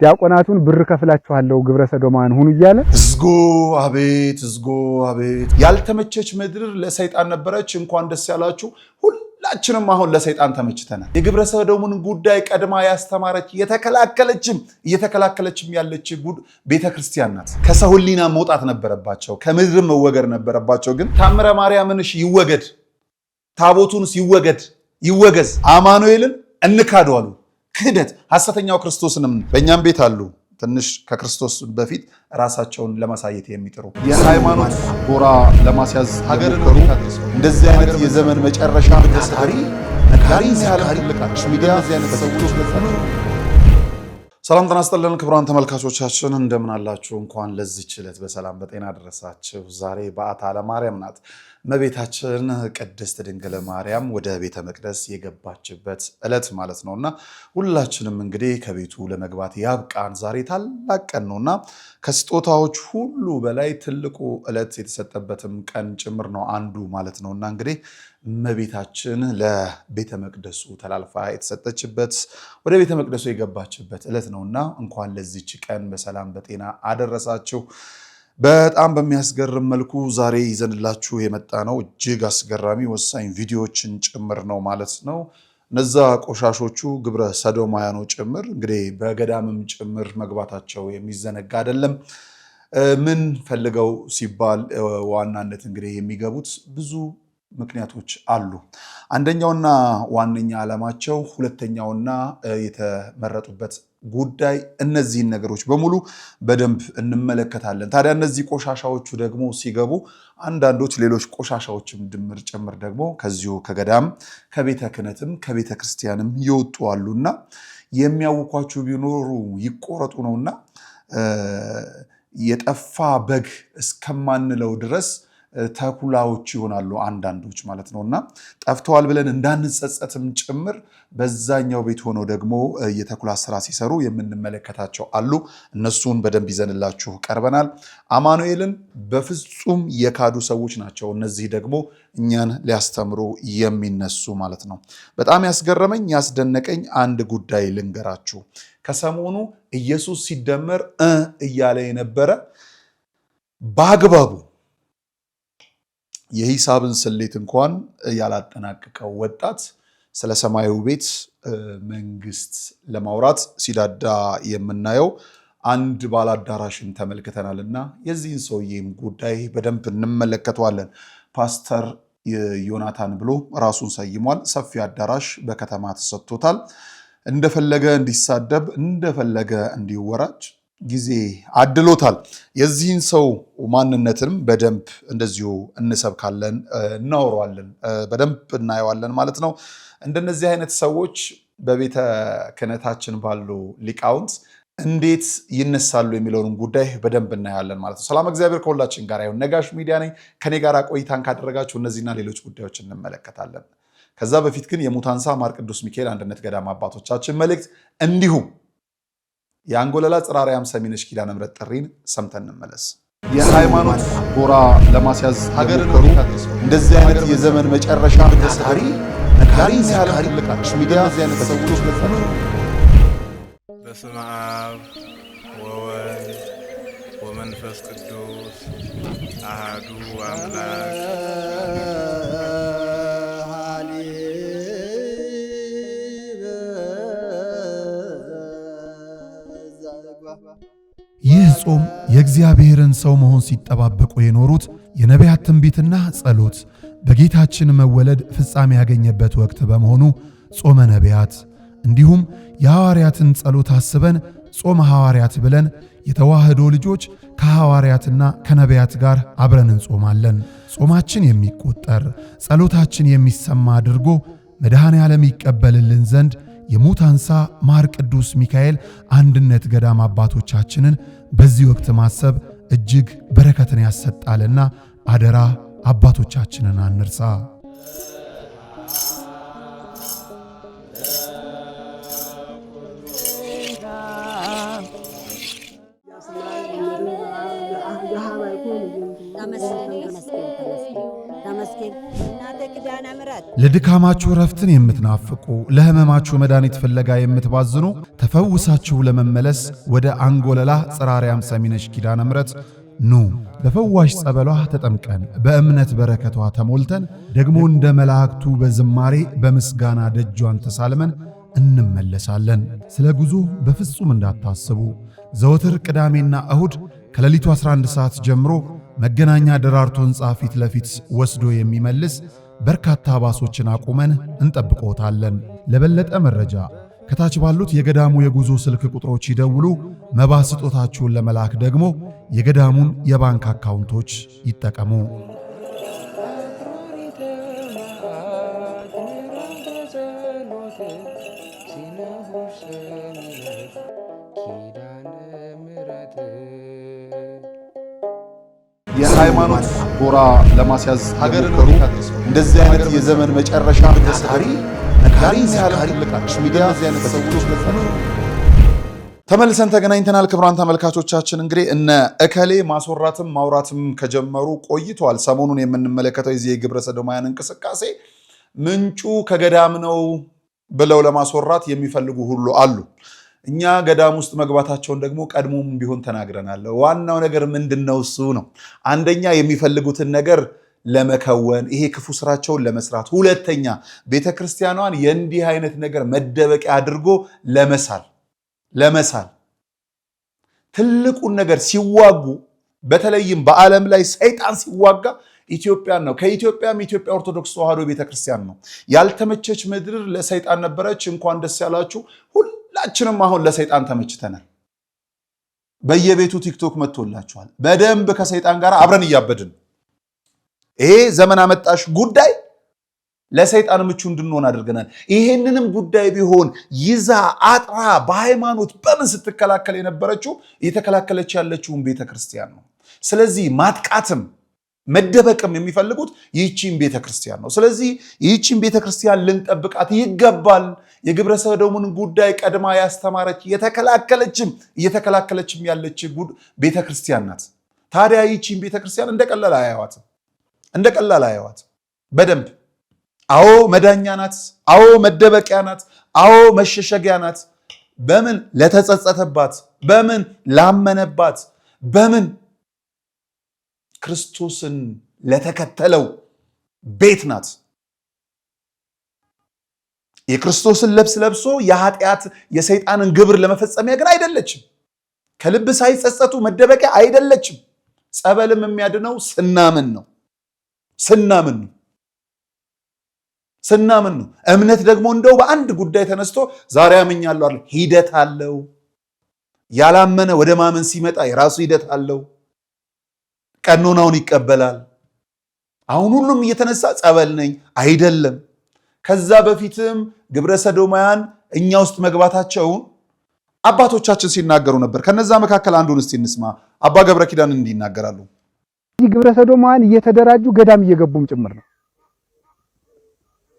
ዲያቆናቱን ብር ከፍላችኋለሁ ግብረ ሰዶማን ሁኑ እያለ እዝጎ አቤት ያልተመቸች ምድር ለሰይጣን ነበረች። እንኳን ደስ ያላችሁ። ሁላችንም አሁን ለሰይጣን ተመችተናል። የግብረ ሰዶሙን ጉዳይ ቀድማ ያስተማረች እየተከላከለችም ያለች ቤተክርስቲያን ናት። ከሰው ሕሊና መውጣት ነበረባቸው፣ ከምድር መወገድ ነበረባቸው። ግን ታምረ ማርያምንሽ ይወገድ፣ ታቦቱንስ ይወገዝ፣ አማኑኤልን እንካደዋሉ። ክህደት ሐሰተኛው ክርስቶስንም በእኛም ቤት አሉ። ትንሽ ከክርስቶስ በፊት ራሳቸውን ለማሳየት የሚጥሩ የሃይማኖት ጎራ ለማስያዝ ሀገርን እንደዚህ አይነት የዘመን መጨረሻ ነካሪ ሚዲያ ሰላም ጤና ይስጥልን ክቡራን ተመልካቾቻችን እንደምን አላችሁ? እንኳን ለዚህች ዕለት በሰላም በጤና ደረሳችሁ። ዛሬ በዓታ ለማርያም ናት። እመቤታችን ቅድስት ድንግል ማርያም ወደ ቤተ መቅደስ የገባችበት ዕለት ማለት ነውና ሁላችንም እንግዲህ ከቤቱ ለመግባት ያብቃን። ዛሬ ታላቅ ቀን ነውና ከስጦታዎች ሁሉ በላይ ትልቁ ዕለት የተሰጠበትም ቀን ጭምር ነው አንዱ ማለት ነውና እንግዲህ እመቤታችን ለቤተ መቅደሱ ተላልፋ የተሰጠችበት ወደ ቤተ መቅደሱ የገባችበት ዕለት ነውና እንኳን ለዚህች ቀን በሰላም በጤና አደረሳችሁ። በጣም በሚያስገርም መልኩ ዛሬ ይዘንላችሁ የመጣ ነው እጅግ አስገራሚ ወሳኝ ቪዲዮዎችን ጭምር ነው ማለት ነው። እነዛ ቆሻሾቹ ግብረ ሰዶማውያኑ ጭምር እንግዲህ በገዳምም ጭምር መግባታቸው የሚዘነጋ አይደለም። ምን ፈልገው ሲባል ዋናነት እንግዲህ የሚገቡት ብዙ ምክንያቶች አሉ። አንደኛውና ዋነኛ ዓላማቸው ሁለተኛውና የተመረጡበት ጉዳይ እነዚህን ነገሮች በሙሉ በደንብ እንመለከታለን። ታዲያ እነዚህ ቆሻሻዎቹ ደግሞ ሲገቡ አንዳንዶች ሌሎች ቆሻሻዎችም ድምር ጭምር ደግሞ ከዚሁ ከገዳም ከቤተ ክህነትም ከቤተ ክርስቲያንም ይወጡ አሉና የሚያውኳችሁ ቢኖሩ ይቆረጡ ነውና የጠፋ በግ እስከማንለው ድረስ ተኩላዎች ይሆናሉ አንዳንዶች ማለት ነውና ጠፍተዋል ብለን እንዳንጸጸትም ጭምር በዛኛው ቤት ሆኖ ደግሞ የተኩላ ስራ ሲሰሩ የምንመለከታቸው አሉ። እነሱን በደንብ ይዘንላችሁ ቀርበናል። አማኑኤልን በፍጹም የካዱ ሰዎች ናቸው። እነዚህ ደግሞ እኛን ሊያስተምሩ የሚነሱ ማለት ነው። በጣም ያስገረመኝ ያስደነቀኝ አንድ ጉዳይ ልንገራችሁ። ከሰሞኑ ኢየሱስ ሲደመር እያለ የነበረ በአግባቡ የሂሳብን ስሌት እንኳን ያላጠናቀቀው ወጣት ስለ ሰማያዊ ቤት መንግስት ለማውራት ሲዳዳ የምናየው አንድ ባላዳራሽን ተመልክተናልና የዚህን ሰውዬም ጉዳይ በደንብ እንመለከተዋለን። ፓስተር ዮናታን ብሎ ራሱን ሰይሟል። ሰፊ አዳራሽ በከተማ ተሰጥቶታል። እንደፈለገ እንዲሳደብ እንደፈለገ እንዲወራጭ ጊዜ አድሎታል። የዚህን ሰው ማንነትንም በደንብ እንደዚሁ እንሰብካለን፣ እናወራዋለን፣ በደንብ እናየዋለን ማለት ነው። እንደነዚህ አይነት ሰዎች በቤተ ክህነታችን ባሉ ሊቃውንት እንዴት ይነሳሉ የሚለውን ጉዳይ በደንብ እናያለን ማለት ነው። ሰላም እግዚአብሔር ከሁላችን ጋር ይሁን። ነጋሽ ሚዲያ ነኝ። ከኔ ጋር ቆይታን ካደረጋችሁ እነዚህና ሌሎች ጉዳዮች እንመለከታለን። ከዛ በፊት ግን የሙታንሳ ማር ቅዱስ ሚካኤል አንድነት ገዳም አባቶቻችን መልእክት እንዲሁም የአንጎለላ ጽራሪያም ሰሚነሽ ኪዳነ ምሕረት ጥሪን ሰምተን እንመለስ። የሃይማኖት ጎራ ለማስያዝ ሀገርን እንደዚህ አይነት የዘመን መጨረሻ ነካሪ ሚዲያ ሰዎች በስመ አብ ወወልድ ወመንፈስ ቅዱስ አሐዱ አምላክ። ይህ ጾም የእግዚአብሔርን ሰው መሆን ሲጠባበቁ የኖሩት የነቢያት ትንቢትና ጸሎት በጌታችን መወለድ ፍጻሜ ያገኘበት ወቅት በመሆኑ ጾመ ነቢያት እንዲሁም የሐዋርያትን ጸሎት አስበን ጾመ ሐዋርያት ብለን የተዋህዶ ልጆች ከሐዋርያትና ከነቢያት ጋር አብረን እንጾማለን። ጾማችን የሚቆጠር ጸሎታችን የሚሰማ አድርጎ መድኃኔ ዓለም ይቀበልልን ዘንድ የሙታንሳ ማር ቅዱስ ሚካኤል አንድነት ገዳም አባቶቻችንን በዚህ ወቅት ማሰብ እጅግ በረከትን ያሰጣልና አደራ አባቶቻችንን አንርሳ። ተመስገን ለድካማችሁ ረፍትን የምትናፍቁ ለህመማችሁ መድኃኒት ፍለጋ የምትባዝኑ ተፈውሳችሁ ለመመለስ ወደ አንጎለላ ጽራሪያም ሰሚነሽ ኪዳነ ምሕረት ኑ። በፈዋሽ ጸበሏ ተጠምቀን በእምነት በረከቷ ተሞልተን ደግሞ እንደ መላእክቱ በዝማሬ በምስጋና ደጇን ተሳልመን እንመለሳለን። ስለ ጉዞ በፍጹም እንዳታስቡ። ዘወትር ቅዳሜና እሁድ ከሌሊቱ 11 ሰዓት ጀምሮ መገናኛ ደራርቱ ሕንጻ ፊት ለፊት ወስዶ የሚመልስ በርካታ ባሶችን አቁመን እንጠብቆታለን። ለበለጠ መረጃ ከታች ባሉት የገዳሙ የጉዞ ስልክ ቁጥሮች ይደውሉ። መባ ስጦታችሁን ለመላክ ደግሞ የገዳሙን የባንክ አካውንቶች ይጠቀሙ። የሃይማኖት ጎራ ለማስያዝ ሀገርን እንደዚህ አይነት የዘመን መጨረሻ ታሪ ተመልሰን ተገናኝተናል። ክቡራን ተመልካቾቻችን እንግዲህ እነ እከሌ ማስወራትም ማውራትም ከጀመሩ ቆይቷል። ሰሞኑን የምንመለከተው የዚህ የግብረ ሰዶማውያን እንቅስቃሴ ምንጩ ከገዳም ነው ብለው ለማስወራት የሚፈልጉ ሁሉ አሉ። እኛ ገዳም ውስጥ መግባታቸውን ደግሞ ቀድሞም ቢሆን ተናግረናል። ዋናው ነገር ምንድነው? እሱ ነው። አንደኛ የሚፈልጉትን ነገር ለመከወን ይሄ ክፉ ስራቸውን ለመስራት፣ ሁለተኛ ቤተክርስቲያኗን የእንዲህ አይነት ነገር መደበቂያ አድርጎ ለመሳል ትልቁን ነገር ሲዋጉ፣ በተለይም በዓለም ላይ ሰይጣን ሲዋጋ ኢትዮጵያን ነው። ከኢትዮጵያም ኢትዮጵያ ኦርቶዶክስ ተዋሕዶ ቤተክርስቲያን ነው። ያልተመቸች ምድር ለሰይጣን ነበረች። እንኳን ደስ ያላችሁ። ሁላችንም አሁን ለሰይጣን ተመችተናል። በየቤቱ ቲክቶክ መጥቶላችኋል። በደንብ ከሰይጣን ጋር አብረን እያበድን ይሄ ዘመን አመጣሽ ጉዳይ ለሰይጣን ምቹ እንድንሆን አድርገናል። ይሄንንም ጉዳይ ቢሆን ይዛ አጥራ በሃይማኖት በምን ስትከላከል የነበረችው እየተከላከለች ያለችውን ቤተክርስቲያን ነው። ስለዚህ ማጥቃትም መደበቅም የሚፈልጉት ይህቺን ቤተክርስቲያን ነው። ስለዚህ ይህቺን ቤተክርስቲያን ልንጠብቃት ይገባል። የግብረ ሰዶምን ጉዳይ ቀድማ ያስተማረች እየተከላከለችም ያለች ቤተክርስቲያን ናት። ታዲያ ይህቺን ቤተክርስቲያን እንደቀላል አያዋት በደንብ። አዎ መዳኛ ናት። አዎ መደበቂያ ናት። አዎ መሸሸጊያ ናት። በምን ለተጸጸተባት፣ በምን ላመነባት፣ በምን ክርስቶስን ለተከተለው ቤት ናት። የክርስቶስን ልብስ ለብሶ የኃጢአት የሰይጣንን ግብር ለመፈጸሚያ ግን አይደለችም። ከልብ ሳይጸጸቱ መደበቂያ አይደለችም። ጸበልም የሚያድነው ስናምን ነው። እምነት ደግሞ እንደው በአንድ ጉዳይ ተነስቶ ዛሬ አምኛለሁ አይደል፣ ሂደት አለው። ያላመነ ወደ ማመን ሲመጣ የራሱ ሂደት አለው። ቀኖናውን ይቀበላል። አሁን ሁሉም እየተነሳ ጸበል ነኝ አይደለም። ከዛ በፊትም ግብረ ሰዶማውያን እኛ ውስጥ መግባታቸውን አባቶቻችን ሲናገሩ ነበር። ከነዛ መካከል አንዱን እስቲ እንስማ። አባ ገብረ ኪዳን እንዲህ ይናገራሉ። ይህ ግብረ ሰዶማውያን እየተደራጁ ገዳም እየገቡም ጭምር ነው።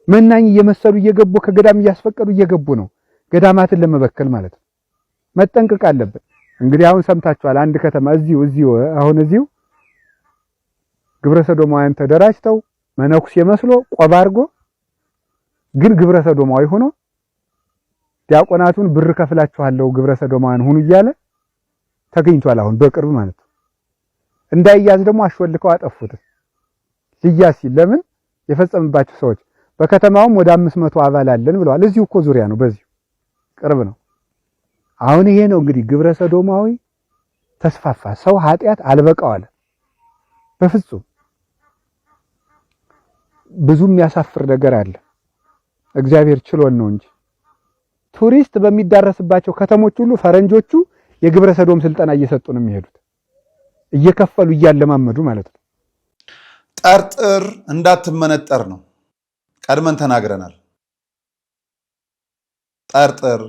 መናኝ እየመሰሉ እየገቡ ከገዳም እያስፈቀዱ እየገቡ ነው። ገዳማትን ለመበከል ማለት ነው። መጠንቀቅ አለብን። እንግዲህ አሁን ሰምታችኋል። አንድ ከተማ እዚሁ ግብረ ሰዶማውያን ተደራጅተው መነኩሴ መስሎ ቆብ አድርጎ ግን ግብረ ሰዶማዊ ሆኖ ዲያቆናቱን ብር ከፍላችኋለሁ ግብረ ሰዶማውያን ሁኑ እያለ ተገኝቷል። አሁን በቅርብ ማለት ነው። እንዳይያዝ ደግሞ አሽወልከው አጠፉት። ልያዝ ሲል ለምን የፈጸምባቸው ሰዎች በከተማውም ወደ 500 አባል አለን ብለዋል። እዚሁ እኮ ዙሪያ ነው፣ በዚሁ ቅርብ ነው። አሁን ይሄ ነው እንግዲህ ግብረ ሰዶማዊ ተስፋፋ። ሰው ኃጢአት አልበቃው አለ። በፍጹም ብዙ የሚያሳፍር ነገር አለ። እግዚአብሔር ችሎን ነው እንጂ ቱሪስት በሚዳረስባቸው ከተሞች ሁሉ ፈረንጆቹ የግብረ ሰዶም ስልጠና እየሰጡ ነው የሚሄዱት፣ እየከፈሉ እያለማመዱ ማለት ነው። ጠርጥር እንዳትመነጠር ነው። ቀድመን ተናግረናል። ጠርጥር።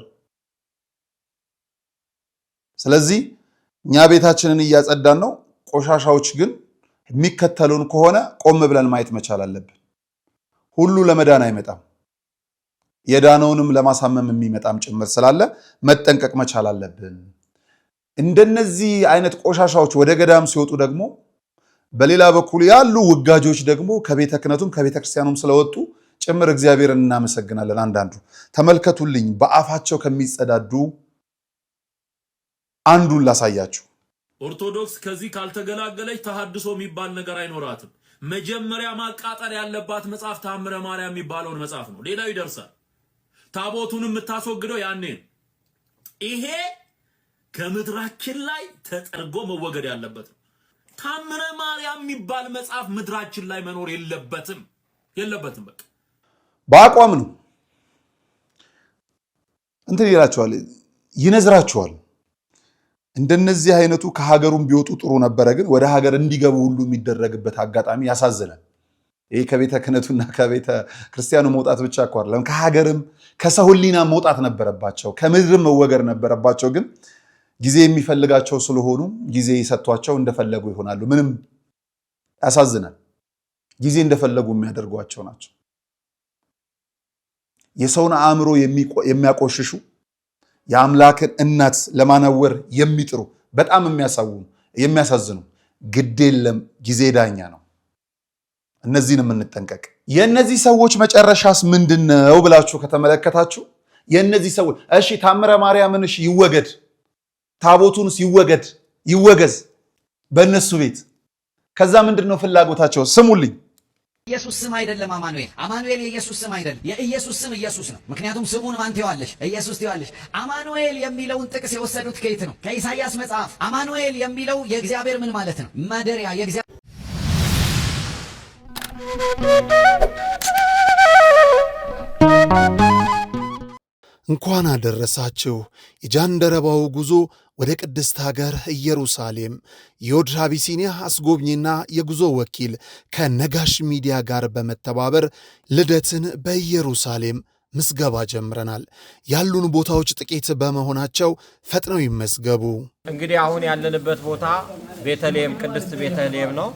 ስለዚህ እኛ ቤታችንን እያጸዳን ነው። ቆሻሻዎች ግን የሚከተሉን ከሆነ ቆም ብለን ማየት መቻል አለብን። ሁሉ ለመዳን አይመጣም። የዳነውንም ለማሳመም የሚመጣም ጭምር ስላለ መጠንቀቅ መቻል አለብን። እንደነዚህ አይነት ቆሻሻዎች ወደ ገዳም ሲወጡ ደግሞ በሌላ በኩል ያሉ ውጋጆች ደግሞ ከቤተ ክህነቱም ከቤተ ክርስቲያኑም ስለወጡ ጭምር እግዚአብሔርን እናመሰግናለን። አንዳንዱ ተመልከቱልኝ፣ በአፋቸው ከሚጸዳዱ አንዱን ላሳያችሁ። ኦርቶዶክስ ከዚህ ካልተገላገለች ተሐድሶ የሚባል ነገር አይኖራትም። መጀመሪያ ማቃጠል ያለባት መጽሐፍ ተአምረ ማርያም የሚባለውን መጽሐፍ ነው። ሌላው ይደርሳል። ታቦቱንም የምታስወግደው ያኔ ነው። ይሄ ከምድራችን ላይ ተጠርጎ መወገድ ያለበት ነው። ተአምረ ማርያም የሚባል መጽሐፍ ምድራችን ላይ መኖር የለበትም። በቃ በአቋም ነው እንትን ይላቸዋል፣ ይነዝራቸዋል። እንደነዚህ አይነቱ ከሀገሩም ቢወጡ ጥሩ ነበረ፣ ግን ወደ ሀገር እንዲገቡ ሁሉ የሚደረግበት አጋጣሚ ያሳዝናል። ይሄ ከቤተ ክህነቱና ከቤተ ክርስቲያኑ መውጣት ብቻ እኮ አይደለም፣ ከሀገርም ከሰው ሕሊና መውጣት ነበረባቸው፣ ከምድርም መወገድ ነበረባቸው። ግን ጊዜ የሚፈልጋቸው ስለሆኑ ጊዜ ሰጥቷቸው እንደፈለጉ ይሆናሉ። ምንም ያሳዝናል። ጊዜ እንደፈለጉ የሚያደርጓቸው ናቸው። የሰውን አእምሮ የሚያቆሽሹ የአምላክን እናት ለማነወር የሚጥሩ በጣም የሚያሳዝኑ ግድ የለም ጊዜ ዳኛ ነው። እነዚህን የምንጠንቀቅ። የእነዚህ ሰዎች መጨረሻስ ምንድነው ብላችሁ ከተመለከታችሁ የእነዚህ ሰዎች እሺ ተአምረ ማርያምንሽ ይወገድ፣ ታቦቱንስ ይወገዝ በእነሱ ቤት። ከዛ ምንድነው ፍላጎታቸው? ስሙልኝ። ኢየሱስ ስም አይደለም አማኑኤል የኢየሱስ ስም አይደለም። የኢየሱስ ስም ኢየሱስ ነው። ምክንያቱም ስሙን ማን ትይዋለሽ? ኢየሱስ ትይዋለሽ። አማኑኤል የሚለውን ጥቅስ የወሰዱት ከየት ነው? ከኢሳይያስ መጽሐፍ። አማኑኤል የሚለው የእግዚአብሔር ምን ማለት ነው? ማደሪያ። የእግዚአብሔር እንኳን አደረሳችሁ። የጃንደረባው ጉዞ ወደ ቅድስት ሀገር ኢየሩሳሌም የዮድ አቢሲኒያ አስጎብኝና የጉዞ ወኪል ከነጋሽ ሚዲያ ጋር በመተባበር ልደትን በኢየሩሳሌም ምዝገባ ጀምረናል። ያሉን ቦታዎች ጥቂት በመሆናቸው ፈጥነው ይመዝገቡ። እንግዲህ አሁን ያለንበት ቦታ ቤተልሔም፣ ቅድስት ቤተልሔም ነው።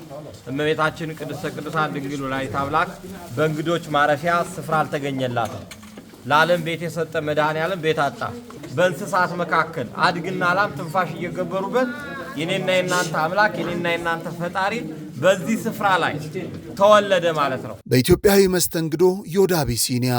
እመቤታችን ቅድስተ ቅዱሳን ድንግል ወላዲተ አምላክ በእንግዶች ማረፊያ ስፍራ አልተገኘላትም። ለዓለም ቤት የሰጠ መድኃኔዓለም ቤት አጣ። በእንስሳት መካከል አድግና ላም ትንፋሽ እየገበሩበት የኔና የናንተ አምላክ የኔና የናንተ ፈጣሪ በዚህ ስፍራ ላይ ተወለደ ማለት ነው። በኢትዮጵያዊ መስተንግዶ ዮድ አቢሲኒያ፣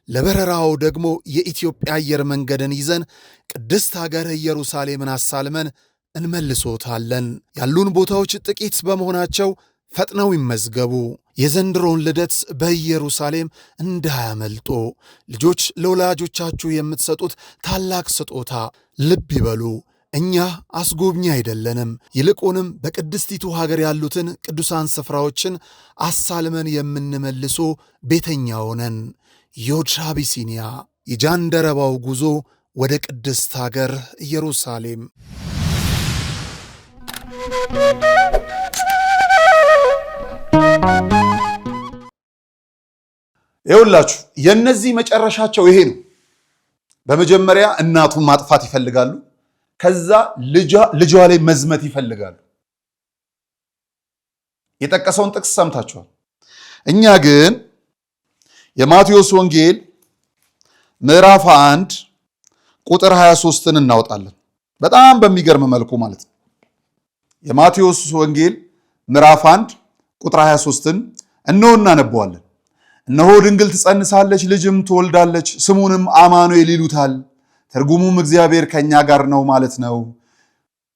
ለበረራው ደግሞ የኢትዮጵያ አየር መንገድን ይዘን ቅድስት ሀገር ኢየሩሳሌምን አሳልመን እንመልሶታለን። ያሉን ቦታዎች ጥቂት በመሆናቸው ፈጥነው ይመዝገቡ። የዘንድሮን ልደት በኢየሩሳሌም እንዳያመልጦ። ልጆች ለወላጆቻችሁ የምትሰጡት ታላቅ ስጦታ። ልብ ይበሉ፣ እኛ አስጎብኚ አይደለንም። ይልቁንም በቅድስቲቱ ሀገር ያሉትን ቅዱሳን ስፍራዎችን አሳልመን የምንመልሶ ቤተኛው ነን። ዮድ አቢሲኒያ፣ የጃንደረባው ጉዞ ወደ ቅድስት ሀገር ኢየሩሳሌም። ይኸውላችሁ የነዚህ መጨረሻቸው ይሄ ነው። በመጀመሪያ እናቱን ማጥፋት ይፈልጋሉ። ከዛ ልጇ ላይ መዝመት ይፈልጋሉ። የጠቀሰውን ጥቅስ ሰምታችኋል። እኛ ግን የማቴዎስ ወንጌል ምዕራፍ 1 ቁጥር 23ን እናወጣለን። በጣም በሚገርም መልኩ ማለት ነው። የማቴዎስ ወንጌል ምዕራፍ 1 ቁጥር 23ን እነሆ እናነበዋለን። እነሆ ድንግል ትጸንሳለች፣ ልጅም ትወልዳለች፣ ስሙንም አማኑኤል ይሉታል። ትርጉሙም እግዚአብሔር ከኛ ጋር ነው ማለት ነው።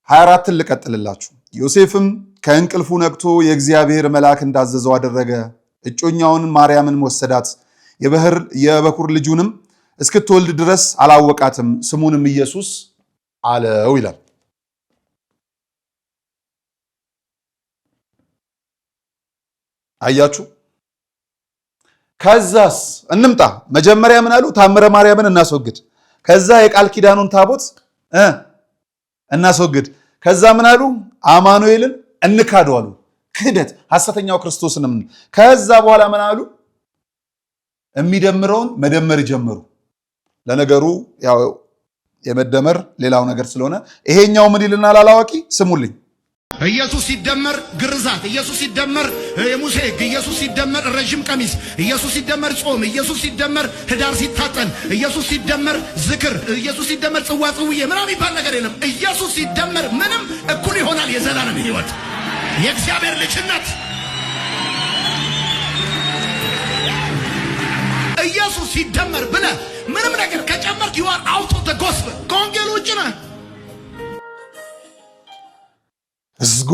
24ን ልቀጥልላችሁ። ዮሴፍም ከእንቅልፉ ነቅቶ የእግዚአብሔር መልአክ እንዳዘዘው አደረገ። እጮኛውን ማርያምን ወሰዳት፣ የበኩር ልጁንም እስክትወልድ ድረስ አላወቃትም፣ ስሙንም ኢየሱስ አለው ይላል። አያችሁ? ከዛስ እንምጣ። መጀመሪያ ምን አሉ? ታምረ ማርያምን እናስወግድ። ከዛ የቃል ኪዳኑን ታቦት እናስወግድ። ከዛ ምን አሉ? አማኑኤልን እንካደው አሉ። ክህደት፣ ሐሰተኛው ክርስቶስንም። ከዛ በኋላ ምን አሉ? የሚደምረውን መደመር ጀመሩ። ለነገሩ ያው የመደመር ሌላው ነገር ስለሆነ ይሄኛው ምን ይልናል? አላዋቂ ስሙልኝ። ኢየሱስ ሲደመር ግርዛት፣ ኢየሱስ ሲደመር የሙሴ ሕግ፣ ኢየሱስ ሲደመር ረጅም ቀሚስ፣ ኢየሱስ ሲደመር ጾም፣ ኢየሱስ ሲደመር ህዳር ሲታጠን፣ ኢየሱስ ሲደመር ዝክር፣ ኢየሱስ ሲደመር ጽዋ ጽውዬ ምናምን የሚባል ነገር የለም። ኢየሱስ ሲደመር ምንም እኩል ይሆናል የዘላለም ሕይወት። የእግዚአብሔር ልጅነት ኢየሱስ ሲደመር ብለህ ምንም ነገር ከጨመርክ you are out of the gospel ከወንጌል ውጭ ነህ። እዝጎ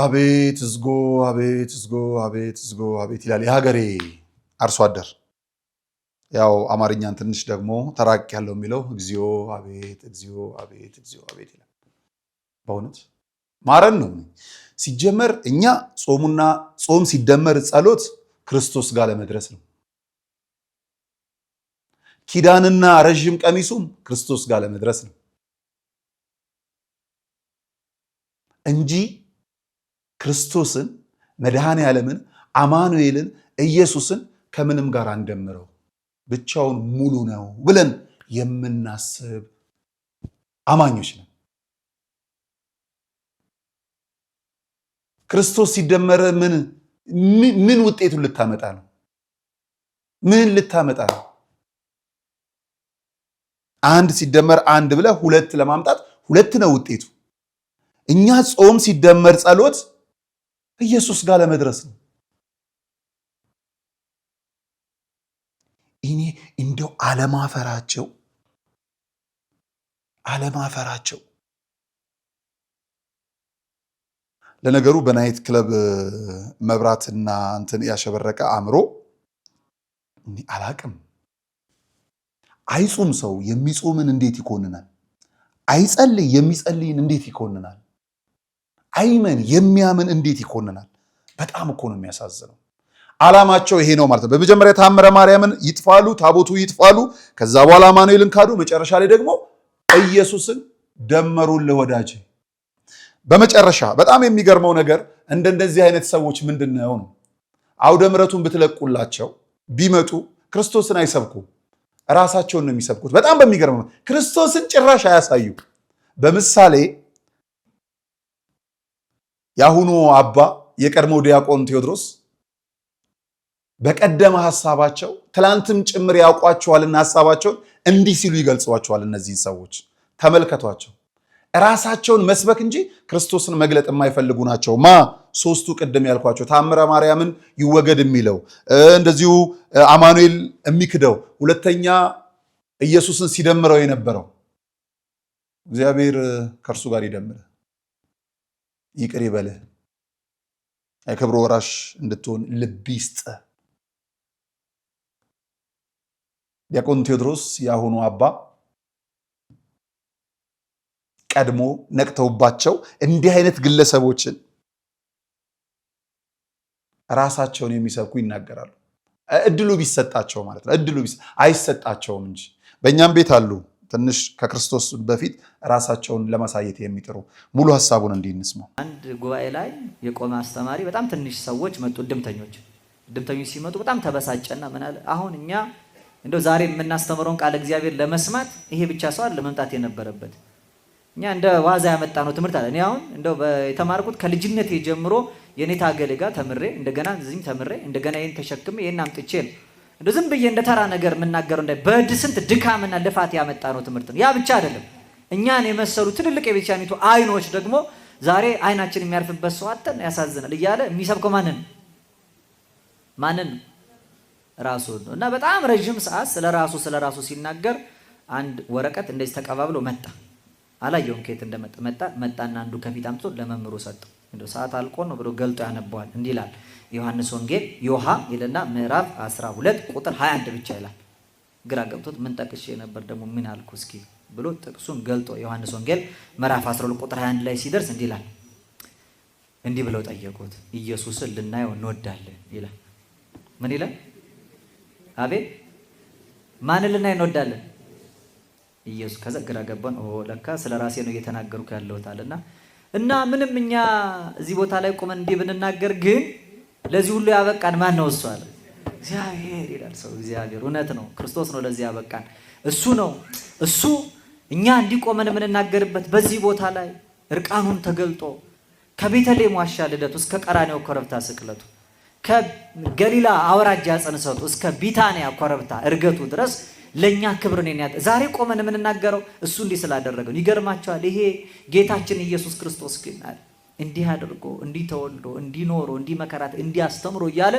አቤት እዝጎ አቤት እዝጎ አቤት እዝጎ አቤት ይላል የሀገሬ አርሶ አደር። ያው አማርኛን ትንሽ ደግሞ ተራቅ ያለው የሚለው እግዚኦ አቤት እግዚኦ አቤት እግዚኦ አቤት ይላል። በእውነት ማረን ነው። ሲጀመር እኛ ጾም ሲደመር ጸሎት ክርስቶስ ጋር ለመድረስ ነው። ኪዳንና ረጅም ቀሚሱም ክርስቶስ ጋር ለመድረስ ነው እንጂ ክርስቶስን መድኃኔ ዓለምን አማኑኤልን ኢየሱስን ከምንም ጋር አንደምረው ብቻውን ሙሉ ነው ብለን የምናስብ አማኞች ነን። ክርስቶስ ሲደመር ምን ውጤቱን ልታመጣ ነው? ምን ልታመጣ ነው? አንድ ሲደመር አንድ ብለህ ሁለት ለማምጣት ሁለት ነው ውጤቱ። እኛ ጾም ሲደመር ጸሎት ኢየሱስ ጋር ለመድረስ ነው። እኔ እንደው አለማፈራቸው ለነገሩ በናይት ክለብ መብራትና እንትን ያሸበረቀ አእምሮ አላቅም። አይጾም ሰው የሚጾምን እንዴት ይኮንናል? አይጸልይ የሚጸልይን እንዴት ይኮንናል? አይመን የሚያምን እንዴት ይኮንናል? በጣም እኮ ነው የሚያሳዝነው። ዓላማቸው ይሄ ነው ማለት ነው። በመጀመሪያ ታምረ ማርያምን ይጥፋሉ፣ ታቦቱ ይጥፋሉ። ከዛ በኋላ አማኑኤልን ካዱ። መጨረሻ ላይ ደግሞ ኢየሱስን ደመሩልህ ወዳጄ። በመጨረሻ በጣም የሚገርመው ነገር እንደዚህ አይነት ሰዎች ምንድነው ነው አውደ ምሕረቱን ብትለቁላቸው ቢመጡ ክርስቶስን አይሰብኩም፣ ራሳቸውን ነው የሚሰብኩት። በጣም በሚገርም ክርስቶስን ጭራሽ አያሳዩ። በምሳሌ ያሁኑ አባ የቀድሞ ዲያቆን ቴዎድሮስ በቀደመ ሐሳባቸው ትላንትም ጭምር ያውቋቸዋልና ሐሳባቸውን እንዲህ ሲሉ ይገልጿቸዋል። እነዚህን ሰዎች ተመልከቷቸው። ራሳቸውን መስበክ እንጂ ክርስቶስን መግለጥ የማይፈልጉ ናቸው። ሶስቱ ቅድም ያልኳቸው ታምረ ማርያምን ይወገድ የሚለው እንደዚሁ አማኑኤል የሚክደው ሁለተኛ ኢየሱስን ሲደምረው የነበረው እግዚአብሔር ከእርሱ ጋር ይደምር ይቅር ይበልህ የክብሩ ወራሽ እንድትሆን ልብ ይስጥህ። ዲያቆን ቴዎድሮስ ያሁኑ አባ ቀድሞ ነቅተውባቸው እንዲህ አይነት ግለሰቦችን ራሳቸውን የሚሰብኩ ይናገራሉ። እድሉ ቢሰጣቸው ማለት ነው። እድሉ አይሰጣቸውም እንጂ በእኛም ቤት አሉ ትንሽ ከክርስቶስ በፊት ራሳቸውን ለማሳየት የሚጥሩ። ሙሉ ሐሳቡን እንዲንስማው። አንድ ጉባኤ ላይ የቆመ አስተማሪ በጣም ትንሽ ሰዎች መጡ፣ ድምተኞች ሲመጡ በጣም ተበሳጨና ምን አለ፣ አሁን እኛ እንደው ዛሬ የምናስተምረውን ቃል እግዚአብሔር ለመስማት ይሄ ብቻ ሰው አለ መምጣት የነበረበት እኛ እንደ ዋዛ ያመጣነው ትምህርት አለ። እኔ አሁን እንደው የተማርኩት ከልጅነቴ ጀምሮ የኔታ ገሌ ጋር ተምሬ እንደገና እዚህም ተምሬ እንደገና ይሄን ተሸክሜ ይሄን አምጥቼ እንደው ዝም ብዬ እንደ ተራ ነገር የምናገረው እንደ በስንት ድካምና ልፋት ያመጣነው ትምህርት ነው። ያ ብቻ አይደለም። እኛን የመሰሉ ትልልቅ የቤተክርስቲያኒቱ አይኖች ደግሞ ዛሬ አይናችን የሚያርፍበት ሰው አጥተን ያሳዝናል እያለ የሚሰብከው ማንን ራሱ ነው። እና በጣም ረጅም ሰዓት ስለ ራሱ ሲናገር አንድ ወረቀት እንደዚህ ተቀባብሎ መጣ። አላየውም ከየት መጣና አንዱ ከፊት አምጥቶ ለመምሩ ሰጠው። እንደው ሰዓት አልቆ ነው ብሎ ገልጦ ያነባዋል። እንዲህ ይላል ዮሐንስ ወንጌል ዮሐ ይልና ምዕራፍ 12 ቁጥር 21 ብቻ ይላል። ግራ ገብቶት ምን ጠቅሼ ነበር ደግሞ ምን አልኩ እስኪ ብሎ ጥቅሱን ገልጦ ዮሐንስ ወንጌል ምዕራፍ 12 ቁጥር 21 ላይ ሲደርስ እንዲህ ይላል። እንዲህ ብለው ጠየቁት፣ ኢየሱስን ልናየው እንወዳለን ይላል። ምን ይላል? አቤት ማን ልናየው እንወዳለን? ኢየሱስ። ከዛ ግራ ገባን። ለካ ስለ ራሴ ነው እየተናገርኩ ያለሁት አለና እና ምንም እኛ እዚህ ቦታ ላይ ቆመን እንዲህ ብንናገር ግን ለዚህ ሁሉ ያበቃን ማን ነው? እሱ አለ። እግዚአብሔር ይላል ሰው። እግዚአብሔር እውነት ነው። ክርስቶስ ነው ለዚህ ያበቃን። እሱ ነው። እሱ እኛ እንዲቆመን የምንናገርበት በዚህ ቦታ ላይ እርቃኑን ተገልጦ ከቤተልሔም ዋሻ ልደቱ እስከ ቀራንዮ ኮረብታ ስቅለቱ ከገሊላ አውራጃ ጽንሰቱ እስከ ቢታንያ ኮረብታ እርገቱ ድረስ ለኛ ክብርን ያጣ ዛሬ ቆመን የምንናገረው እሱ እንዲህ ስላደረገው። ይገርማቸዋል። ይሄ ጌታችን ኢየሱስ ክርስቶስ ግን እንዲህ አድርጎ እንዲህ ተወልዶ እንዲህ ኖሮ እንዲህ መከራት እንዲህ አስተምሮ እያለ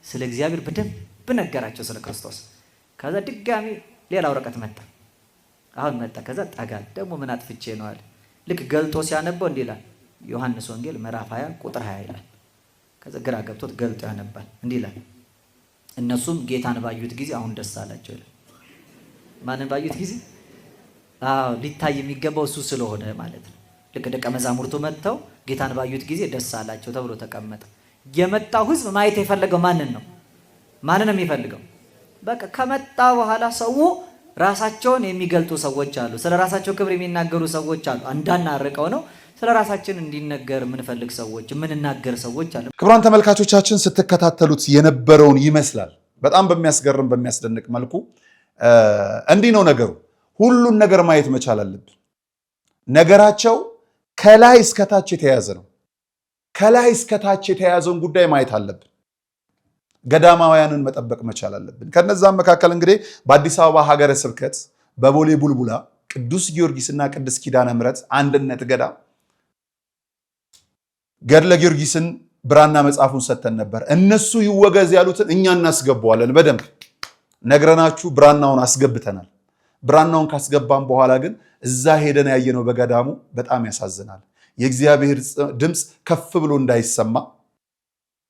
ስለ እግዚአብሔር በደንብ ነገራቸው ስለ ክርስቶስ። ከዛ ድጋሚ ሌላ ወረቀት መጣ። አሁን መጣ። ከዛ ጠጋል ደግሞ ምን አጥፍቼ ነው አለ። ልክ ገልጦ ሲያነበው እንዲህ ይላል ዮሐንስ ወንጌል ምዕራፍ 20 ቁጥር 20 ይላል። ከዛ ግራ ገብቶት ገልጦ ያነባል። እንዲህ ይላል እነሱም ጌታን ባዩት ጊዜ አሁን ደስ አላቸው ይላል። ማንን ባዩት ጊዜ? አዎ ሊታይ የሚገባው እሱ ስለሆነ ማለት ነው። ልክ ደቀ መዛሙርቱ መጥተው ጌታን ባዩት ጊዜ ደስ አላቸው ተብሎ ተቀመጠ። የመጣው ህዝብ ማየት የፈለገው ማንን ነው? ማንን ነው የሚፈልገው? በቃ ከመጣ በኋላ ሰው ራሳቸውን የሚገልጡ ሰዎች አሉ። ስለ ራሳቸው ክብር የሚናገሩ ሰዎች አሉ። እንዳናርቀው ነው ስለ ራሳችን እንዲነገር የምንፈልግ ሰዎች የምንናገር ሰዎች አሉ። ክቡራን ተመልካቾቻችን ስትከታተሉት የነበረውን ይመስላል። በጣም በሚያስገርም በሚያስደንቅ መልኩ እንዲህ ነው ነገሩ። ሁሉን ነገር ማየት መቻል አለብን። ነገራቸው ከላይ እስከታች የተያዘ ነው። ከላይ እስከታች የተያዘውን ጉዳይ ማየት አለብን። ገዳማውያንን መጠበቅ መቻል አለብን። ከነዛም መካከል እንግዲህ በአዲስ አበባ ሀገረ ስብከት በቦሌ ቡልቡላ ቅዱስ ጊዮርጊስና ቅድስት ኪዳነ ምሕረት አንድነት ገዳም ገድለ ጊዮርጊስን ብራና መጽሐፉን ሰጥተን ነበር። እነሱ ይወገዝ ያሉትን እኛ እናስገባዋለን። በደንብ ነግረናችሁ ብራናውን አስገብተናል። ብራናውን ካስገባን በኋላ ግን እዛ ሄደን ያየነው በገዳሙ በጣም ያሳዝናል። የእግዚአብሔር ድምፅ ከፍ ብሎ እንዳይሰማ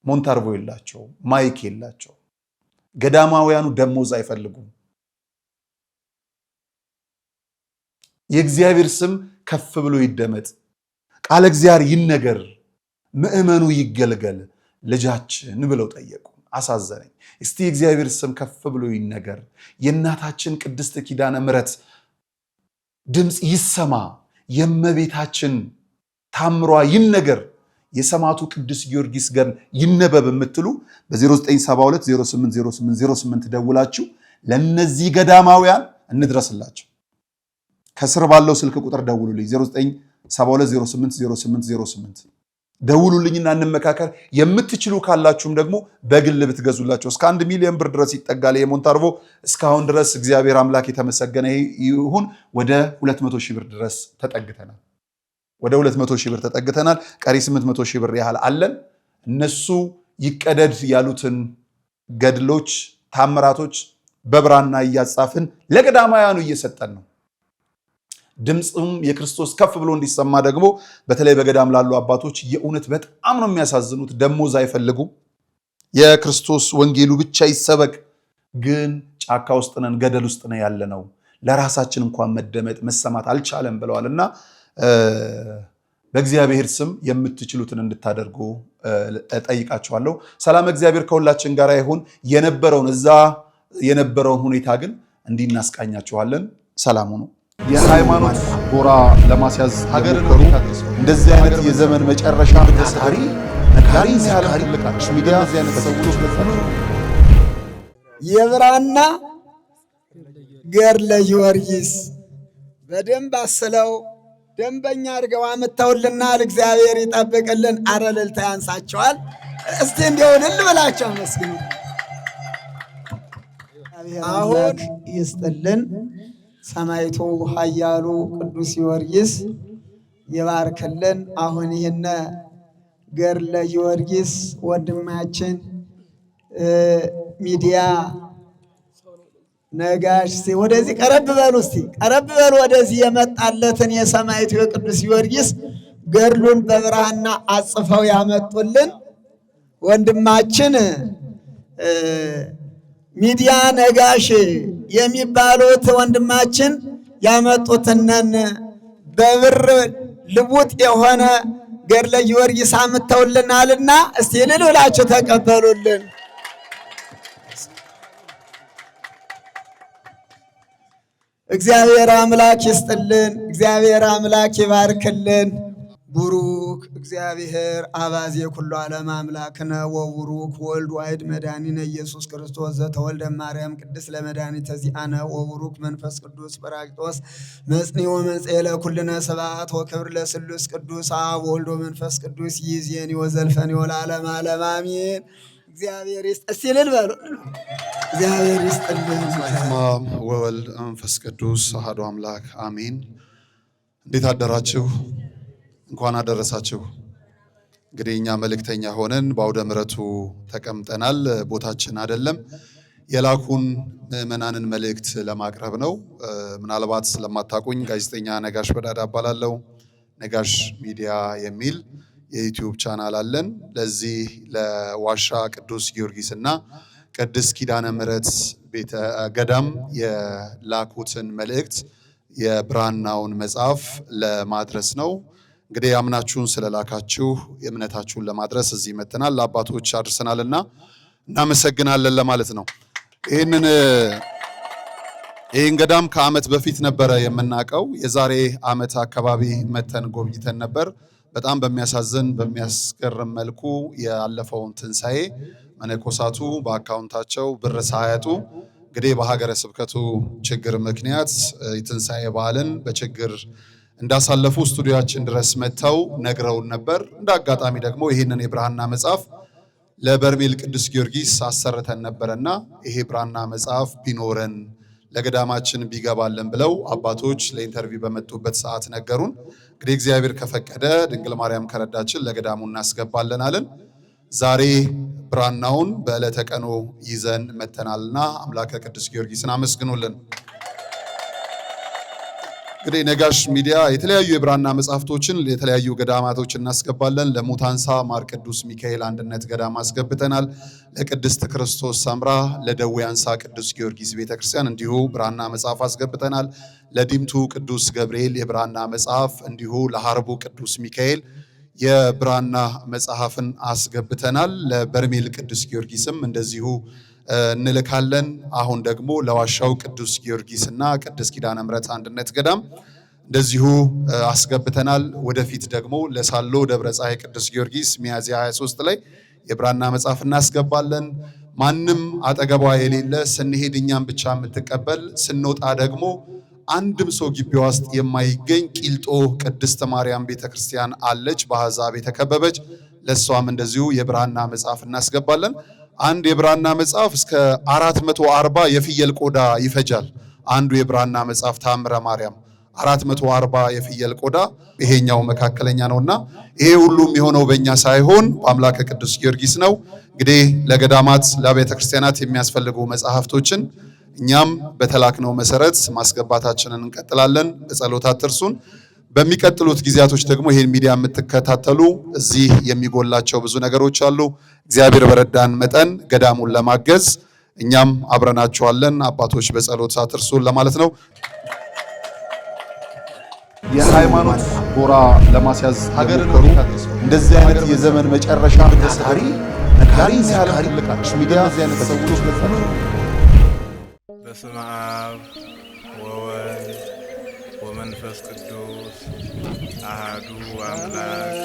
ሞንታርቮ የላቸው፣ ማይክ የላቸው። ገዳማውያኑ ደሞዝ አይፈልጉም። የእግዚአብሔር ስም ከፍ ብሎ ይደመጥ፣ ቃለ እግዚአብሔር ይነገር፣ ምእመኑ ይገልገል ልጃችን ብለው ጠየቁ። አሳዘነኝ። እስቲ የእግዚአብሔር ስም ከፍ ብሎ ይነገር፣ የእናታችን ቅድስት ኪዳነ ምሕረት ድምፅ ይሰማ፣ የእመቤታችን ታምሯ ይነገር፣ የሰማዕቱ ቅዱስ ጊዮርጊስ ገድል ይነበብ የምትሉ በ0972080808 ደውላችሁ ለነዚህ ገዳማውያን እንድረስላቸው። ከስር ባለው ስልክ ቁጥር ደውሉልኝ 0972080808 ደውሉልኝና እንመካከር። የምትችሉ ካላችሁም ደግሞ በግል ብትገዙላቸው እስከ 1 ሚሊዮን ብር ድረስ ይጠጋል። የሞንታርቮ እስካሁን ድረስ እግዚአብሔር አምላክ የተመሰገነ ይሁን ወደ 200 ሺህ ብር ድረስ ተጠግተናል። ወደ 200 ሺህ ብር ተጠግተናል። ቀሪ 800 ሺህ ብር ያህል አለን። እነሱ ይቀደድ ያሉትን ገድሎች፣ ታምራቶች በብራና እያጻፍን ለገዳማውያኑ እየሰጠን ነው። ድምፅም የክርስቶስ ከፍ ብሎ እንዲሰማ ደግሞ በተለይ በገዳም ላሉ አባቶች የእውነት በጣም ነው የሚያሳዝኑት። ደሞዝ አይፈልጉም። የክርስቶስ ወንጌሉ ብቻ ይሰበክ። ግን ጫካ ውስጥ ነን፣ ገደል ውስጥ ነን ያለነው። ለራሳችን እንኳን መደመጥ መሰማት አልቻለም ብለዋል እና በእግዚአብሔር ስም የምትችሉትን እንድታደርጉ ጠይቃችኋለሁ። ሰላም እግዚአብሔር ከሁላችን ጋር ይሁን። የነበረውን ሁኔታ ግን እንዲናስቃኛችኋለን። ሰላም ሁኑ። የሃይማኖት ጎራ ለማስያዝ ሀገርን እንደዚህ አይነት የዘመን መጨረሻ ታሪ ነጋሪ ሲያልቃችሁ ሚዲያ ዚያነ ሰዎች የብራና ገድለ ጊዮርጊስ በደንብ አስለው ደንበኛ አድርገው አመጣውልናል። እግዚአብሔር ይጠብቅልን። አረ እልልታ ያንሳቸዋል። እስቲ እንዲሆን ልበላቸው መስግኑ። አሁን ይስጥልን። ሰማይቱ ኃያሉ ቅዱስ ጊዮርጊስ ይባርክልን። አሁን ይህን ገድለ ጊዮርጊስ ወንድማችን ሚዲያ ነጋሽ ወደዚህ ቀረብ በሉ፣ እስቲ ቀረብ በሉ ወደዚህ። የመጣለትን የሰማይቱ የቅዱስ ጊዮርጊስ ገድሉን በብራና አጽፈው ያመጡልን ወንድማችን ሚዲያ ነጋሽ የሚባሉት ወንድማችን ያመጡትነን በብር ልውጥ የሆነ ገድለ ጊዮርጊስ አምጥተውልናልና እስቲ እልል ብላችሁ ተቀበሉልን። እግዚአብሔር አምላክ ይስጥልን። እግዚአብሔር አምላክ ይባርክልን። ቡሩክ እግዚአብሔር አባዜ ኩሉ ዓለም አምላክነ ወቡሩክ ወልድ ዋሕድ መድኃኒነ ኢየሱስ ክርስቶስ ዘተወልደ ማርያም ቅድስት ለመድኃኒተ ዚአነ ወቡሩክ መንፈስ ቅዱስ ጰራቅሊጦስ መጽንዕ ወመንጽሔ ለኩልነ ስብሐት ወክብር ለስሉስ ቅዱስ አብ ወልድ ወመንፈስ ቅዱስ ይእዜኒ ወዘልፈኒ ወለዓለመ ዓለም አሜን። እግዚአብሔር ይስጥልን በሉ። እግዚአብሔር ይስጥልን። አብ ወወልድ መንፈስ ቅዱስ አሐዱ አምላክ አሜን። እንዴት አደራችሁ? እንኳን አደረሳችሁ። እንግዲህ እኛ መልእክተኛ ሆነን በአውደ ምሕረቱ ተቀምጠናል። ቦታችን አይደለም። የላኩን ምዕመናንን መልእክት ለማቅረብ ነው። ምናልባት ስለማታውቁኝ ጋዜጠኛ ነጋሽ በዳዳ እባላለሁ። ነጋሽ ሚዲያ የሚል የዩቲዩብ ቻናል አለን። ለዚህ ለዋሻ ቅዱስ ጊዮርጊስና ቅድስት ኪዳነ ምሕረት ቤተ ገዳም የላኩትን መልእክት የብራናውን መጽሐፍ ለማድረስ ነው። እንግዲህ አምናችሁን ስለላካችሁ የእምነታችሁን ለማድረስ እዚህ መተናል። ለአባቶች አድርሰናልና እናመሰግናለን ለማለት ነው። ይህን ገዳም ከዓመት በፊት ነበረ የምናውቀው። የዛሬ ዓመት አካባቢ መተን ጎብኝተን ነበር። በጣም በሚያሳዝን በሚያስገርም መልኩ ያለፈውን ትንሣኤ መነኮሳቱ በአካውንታቸው ብር ሳያጡ እንግዲህ በሀገረ ስብከቱ ችግር ምክንያት የትንሣኤ በዓልን በችግር እንዳሳለፉ ስቱዲዮአችን ድረስ መተው ነግረውን ነበር። እንደ አጋጣሚ ደግሞ ይህንን የብራና መጽሐፍ ለበርሜል ቅዱስ ጊዮርጊስ አሰርተን ነበርና ይሄ ብራና መጽሐፍ ቢኖረን ለገዳማችን ቢገባለን ብለው አባቶች ለኢንተርቪው በመጡበት ሰዓት ነገሩን። እንግዲህ እግዚአብሔር ከፈቀደ ድንግል ማርያም ከረዳችን ለገዳሙ እናስገባለን አለን። ዛሬ ብራናውን በዕለተ ቀኑ ይዘን መተናልና አምላከ ቅዱስ ጊዮርጊስን አመስግኑልን። እንግዲህ ነጋሽ ሚዲያ የተለያዩ የብራና መጽሐፍቶችን የተለያዩ ገዳማቶች እናስገባለን። ለሙታንሳ ማር ቅዱስ ሚካኤል አንድነት ገዳም አስገብተናል። ለቅድስት ክርስቶስ ሰምራ ለደዌ አንሳ ቅዱስ ጊዮርጊስ ቤተክርስቲያን እንዲሁ ብራና መጽሐፍ አስገብተናል። ለዲምቱ ቅዱስ ገብርኤል የብራና መጽሐፍ እንዲሁ ለሐርቡ ቅዱስ ሚካኤል የብራና መጽሐፍን አስገብተናል። ለበርሜል ቅዱስ ጊዮርጊስም እንደዚሁ እንልካለን። አሁን ደግሞ ለዋሻው ቅዱስ ጊዮርጊስና ቅድስት ኪዳነ ምሕረት አንድነት ገዳም እንደዚሁ አስገብተናል። ወደፊት ደግሞ ለሳሎ ደብረ ፀሐይ ቅዱስ ጊዮርጊስ ሚያዝያ 23 ላይ የብራና መጽሐፍ እናስገባለን። ማንም አጠገቧ የሌለ ስንሄድ እኛም ብቻ የምትቀበል ስንወጣ ደግሞ አንድም ሰው ግቢዋ ውስጥ የማይገኝ ቂልጦ ቅድስት ማርያም ቤተክርስቲያን አለች፣ በአሕዛብ የተከበበች። ለሷም እንደዚሁ የብራና መጽሐፍ እናስገባለን። አንድ የብራና መጽሐፍ እስከ 440 የፍየል ቆዳ ይፈጃል። አንዱ የብራና መጽሐፍ ተአምረ ማርያም 440 የፍየል ቆዳ፣ ይሄኛው መካከለኛ ነውና ይሄ ሁሉም የሆነው በእኛ ሳይሆን በአምላከ ቅዱስ ጊዮርጊስ ነው። እንግዲህ ለገዳማት ለቤተ ክርስቲያናት የሚያስፈልጉ መጽሐፍቶችን እኛም በተላክነው መሰረት ማስገባታችንን እንቀጥላለን። በጸሎት አትርሱን። በሚቀጥሉት ጊዜያቶች ደግሞ ይሄን ሚዲያ የምትከታተሉ እዚህ የሚጎላቸው ብዙ ነገሮች አሉ። እግዚአብሔር በረዳን መጠን ገዳሙን ለማገዝ እኛም አብረናቸዋለን። አባቶች በጸሎት አትርሱን ለማለት ነው። የሃይማኖት ጎራ ለማስያዝ ሀገርን እንደዚህ አይነት የዘመን መጨረሻ ተሳሪ ነካሪ ሲያልቅ ሚዲያ እዚህ አይነት ሰዎች በስመ አብ ወወልድ ወመንፈስ ቅዱስ አሐዱ አምላክ።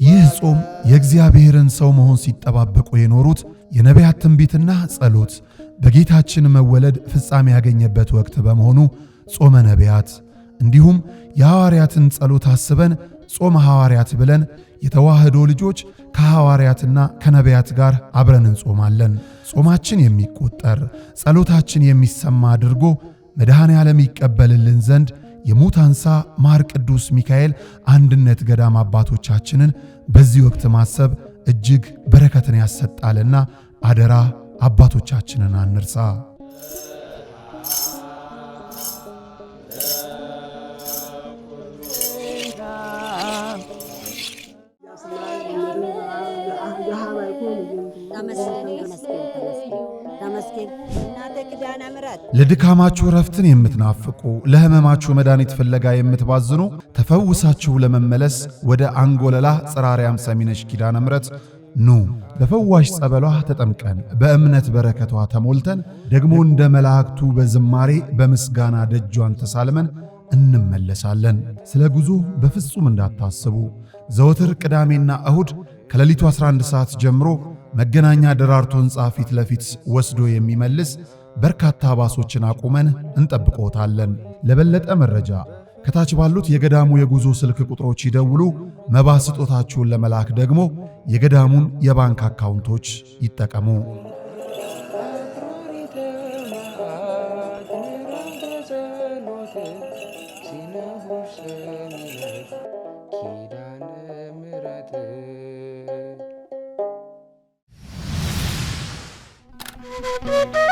ይህ ጾም የእግዚአብሔርን ሰው መሆን ሲጠባበቁ የኖሩት የነቢያት ትንቢትና ጸሎት በጌታችን መወለድ ፍጻሜ ያገኘበት ወቅት በመሆኑ ጾመ ነቢያት እንዲሁም የሐዋርያትን ጸሎት አስበን ጾመ ሐዋርያት ብለን የተዋህዶ ልጆች ከሐዋርያትና ከነቢያት ጋር አብረን እንጾማለን። ጾማችን የሚቆጠር ጸሎታችን የሚሰማ አድርጎ መድኃኔ ዓለም ይቀበልልን ዘንድ የሙታንሳ ማር ቅዱስ ሚካኤል አንድነት ገዳም አባቶቻችንን በዚህ ወቅት ማሰብ እጅግ በረከትን ያሰጣልና አደራ አባቶቻችንን አንርሳ። ለድካማችሁ ረፍትን የምትናፍቁ ለሕመማችሁ መድኃኒት ፍለጋ የምትባዝኑ ተፈውሳችሁ ለመመለስ ወደ አንጎለላ ጽራርያም ሰሚነሽ ኪዳነ ምሕረት ኑ። በፈዋሽ ጸበሏ ተጠምቀን በእምነት በረከቷ ተሞልተን ደግሞ እንደ መላእክቱ በዝማሬ በምስጋና ደጇን ተሳልመን እንመለሳለን። ስለ ጉዞ በፍጹም እንዳታስቡ። ዘወትር ቅዳሜና እሁድ ከሌሊቱ 11 ሰዓት ጀምሮ መገናኛ ደራርቱ ሕንፃ ፊት ለፊት ወስዶ የሚመልስ በርካታ ባሶችን አቁመን እንጠብቆታለን። ለበለጠ መረጃ ከታች ባሉት የገዳሙ የጉዞ ስልክ ቁጥሮች ይደውሉ። መባ ስጦታችሁን ለመላክ ደግሞ የገዳሙን የባንክ አካውንቶች ይጠቀሙ። ነው።